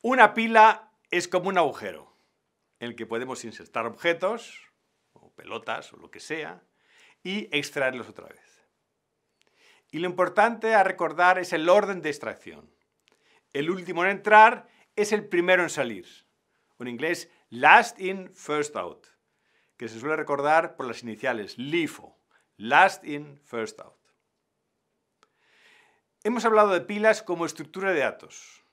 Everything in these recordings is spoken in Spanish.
Una pila es como un agujero en el que podemos insertar objetos, o pelotas, o lo que sea, y extraerlos otra vez. Y lo importante a recordar es el orden de extracción. El último en entrar es el primero en salir. En inglés, last in, first out, que se suele recordar por las iniciales LIFO, last in, first out. Hemos hablado de pilas como estructura de datos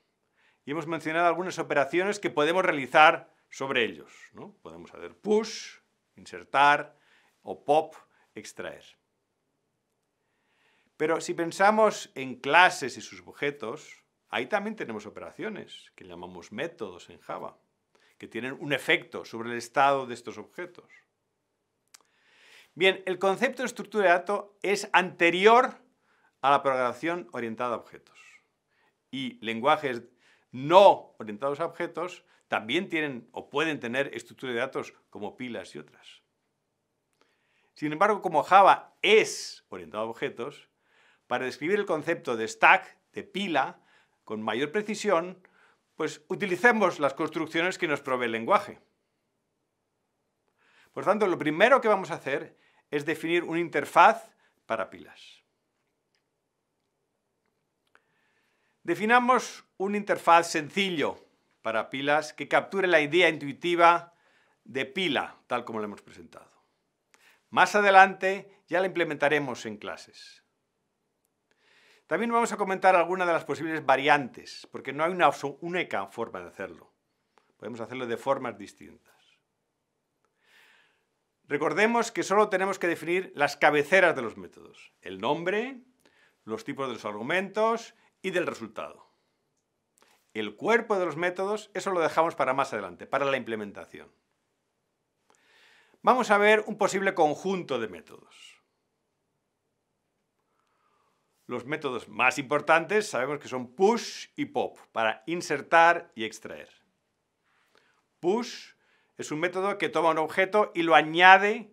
y hemos mencionado algunas operaciones que podemos realizar sobre ellos, ¿no? Podemos hacer push, insertar, o pop, extraer. Pero si pensamos en clases y sus objetos, ahí también tenemos operaciones que llamamos métodos en Java, que tienen un efecto sobre el estado de estos objetos. Bien, el concepto de estructura de datos es anterior a la programación orientada a objetos. Y lenguajes no orientados a objetos también tienen o pueden tener estructura de datos como pilas y otras. Sin embargo, como Java es orientado a objetos, para describir el concepto de stack, de pila, con mayor precisión, pues utilicemos las construcciones que nos provee el lenguaje. Por tanto, lo primero que vamos a hacer es definir una interfaz para pilas. Definamos una interfaz sencillo para pilas que capture la idea intuitiva de pila, tal como lo hemos presentado. Más adelante ya la implementaremos en clases. También vamos a comentar algunas de las posibles variantes, porque no hay una única forma de hacerlo. Podemos hacerlo de formas distintas. Recordemos que solo tenemos que definir las cabeceras de los métodos: el nombre, los tipos de los argumentos y del resultado. El cuerpo de los métodos, eso lo dejamos para más adelante, para la implementación. Vamos a ver un posible conjunto de métodos. Los métodos más importantes sabemos que son push y pop, para insertar y extraer. Push es un método que toma un objeto y lo añade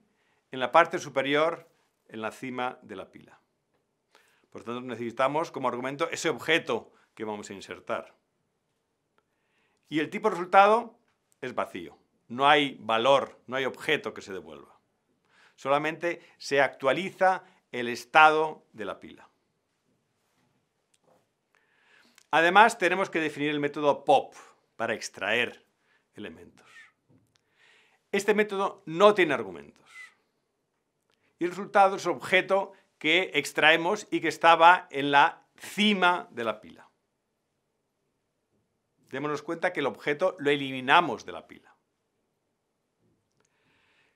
en la parte superior, en la cima de la pila. Por tanto, necesitamos como argumento ese objeto que vamos a insertar. Y el tipo de resultado es vacío. No hay valor, no hay objeto que se devuelva. Solamente se actualiza el estado de la pila. Además, tenemos que definir el método pop para extraer elementos. Este método no tiene argumentos. Y el resultado es el objeto que extraemos y que estaba en la cima de la pila. Démonos cuenta que el objeto lo eliminamos de la pila.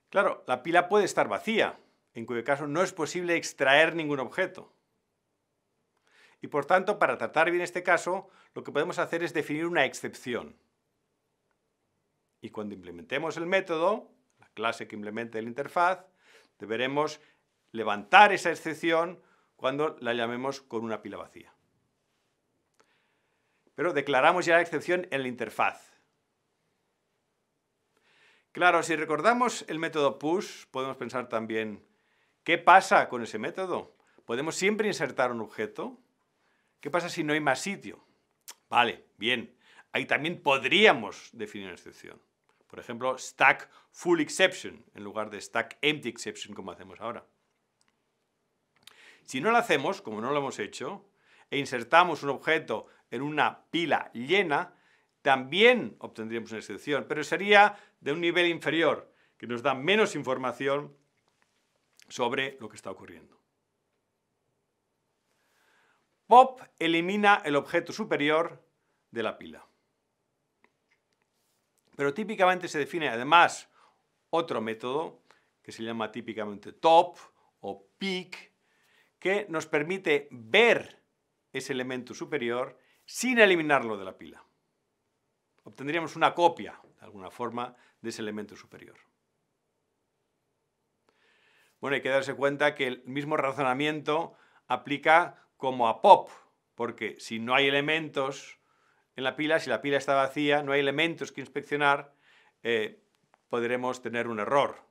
Claro, la pila puede estar vacía, en cuyo caso no es posible extraer ningún objeto. Y por tanto, para tratar bien este caso, lo que podemos hacer es definir una excepción. Y cuando implementemos el método, la clase que implemente la interfaz, deberemos levantar esa excepción cuando la llamemos con una pila vacía. Pero declaramos ya la excepción en la interfaz. Claro, si recordamos el método push, podemos pensar también, ¿qué pasa con ese método? ¿Podemos siempre insertar un objeto? ¿Qué pasa si no hay más sitio? Vale, bien. Ahí también podríamos definir una excepción. Por ejemplo, stack full exception en lugar de stack empty exception como hacemos ahora. Si no lo hacemos, como no lo hemos hecho, e insertamos un objeto en una pila llena, también obtendríamos una excepción, pero sería de un nivel inferior, que nos da menos información sobre lo que está ocurriendo. Pop elimina el objeto superior de la pila. Pero típicamente se define además otro método que se llama típicamente top o peek, que nos permite ver ese elemento superior sin eliminarlo de la pila. Obtendríamos una copia, de alguna forma, de ese elemento superior. Bueno, hay que darse cuenta que el mismo razonamiento aplica como a pop, porque si no hay elementos en la pila, si la pila está vacía, no hay elementos que inspeccionar, podremos tener un error.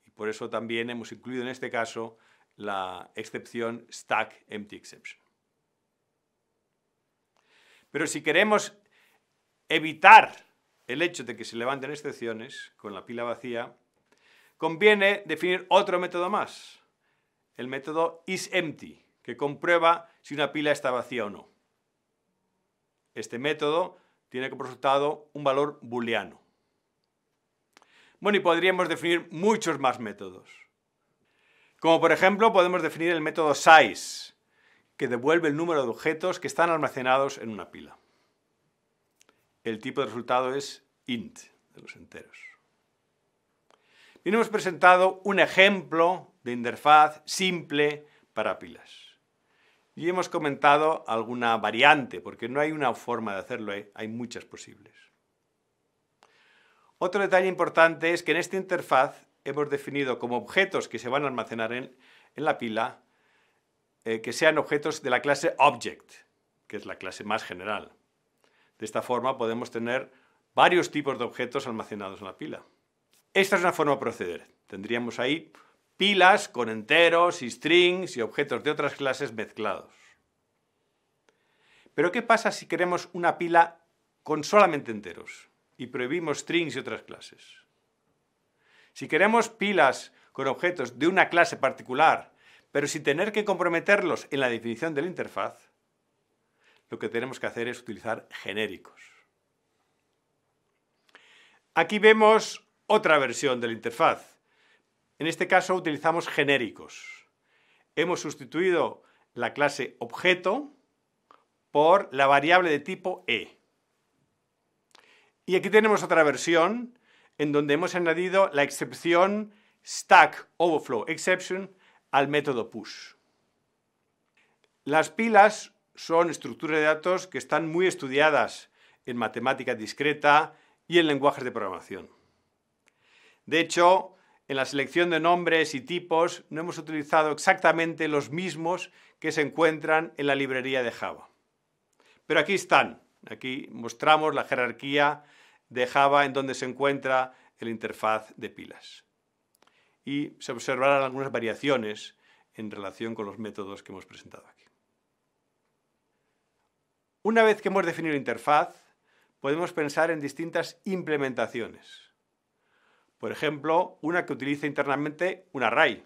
Y por eso también hemos incluido en este caso la excepción stack empty exception. Pero si queremos evitar el hecho de que se levanten excepciones con la pila vacía, conviene definir otro método más, el método isEmpty, que comprueba si una pila está vacía o no. Este método tiene como resultado un valor booleano. Bueno, y podríamos definir muchos más métodos. Como por ejemplo, podemos definir el método size, que devuelve el número de objetos que están almacenados en una pila. El tipo de resultado es int, de los enteros. Y hemos presentado un ejemplo de interfaz simple para pilas. Y hemos comentado alguna variante, porque no hay una forma de hacerlo, hay muchas posibles. Otro detalle importante es que en esta interfaz hemos definido como objetos que se van a almacenar en la pila, que sean objetos de la clase Object, que es la clase más general. De esta forma podemos tener varios tipos de objetos almacenados en la pila. Esta es una forma de proceder. Tendríamos ahí pilas con enteros y strings y objetos de otras clases mezclados. Pero ¿qué pasa si queremos una pila con solamente enteros y prohibimos strings y otras clases? Si queremos pilas con objetos de una clase particular, pero sin tener que comprometerlos en la definición de la interfaz, lo que tenemos que hacer es utilizar genéricos. Aquí vemos otra versión de la interfaz. En este caso utilizamos genéricos. Hemos sustituido la clase objeto por la variable de tipo e. Y aquí tenemos otra versión en donde hemos añadido la excepción Stack Overflow Exception al método push. Las pilas son estructuras de datos que están muy estudiadas en matemática discreta y en lenguajes de programación. De hecho, en la selección de nombres y tipos no hemos utilizado exactamente los mismos que se encuentran en la librería de Java. Pero aquí están. Aquí mostramos la jerarquía de Java en donde se encuentra la interfaz de pilas. Y se observarán algunas variaciones en relación con los métodos que hemos presentado aquí. Una vez que hemos definido la interfaz, podemos pensar en distintas implementaciones. Por ejemplo, una que utilice internamente un array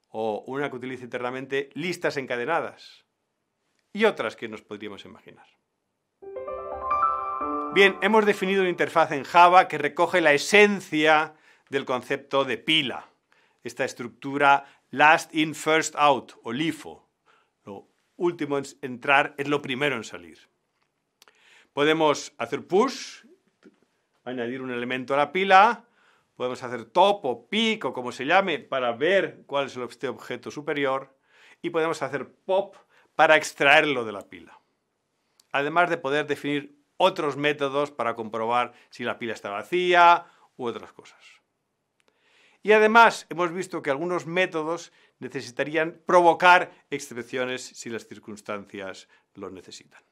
o una que utilice internamente listas encadenadas y otras que nos podríamos imaginar. Bien, hemos definido una interfaz en Java que recoge la esencia del concepto de pila, esta estructura last in first out o LIFO. Lo último en entrar es lo primero en salir. Podemos hacer push, añadir un elemento a la pila, podemos hacer top o pick o como se llame para ver cuál es este objeto superior y podemos hacer pop para extraerlo de la pila. Además de poder definir otros métodos para comprobar si la pila está vacía u otras cosas. Y además hemos visto que algunos métodos necesitarían provocar excepciones si las circunstancias lo necesitan.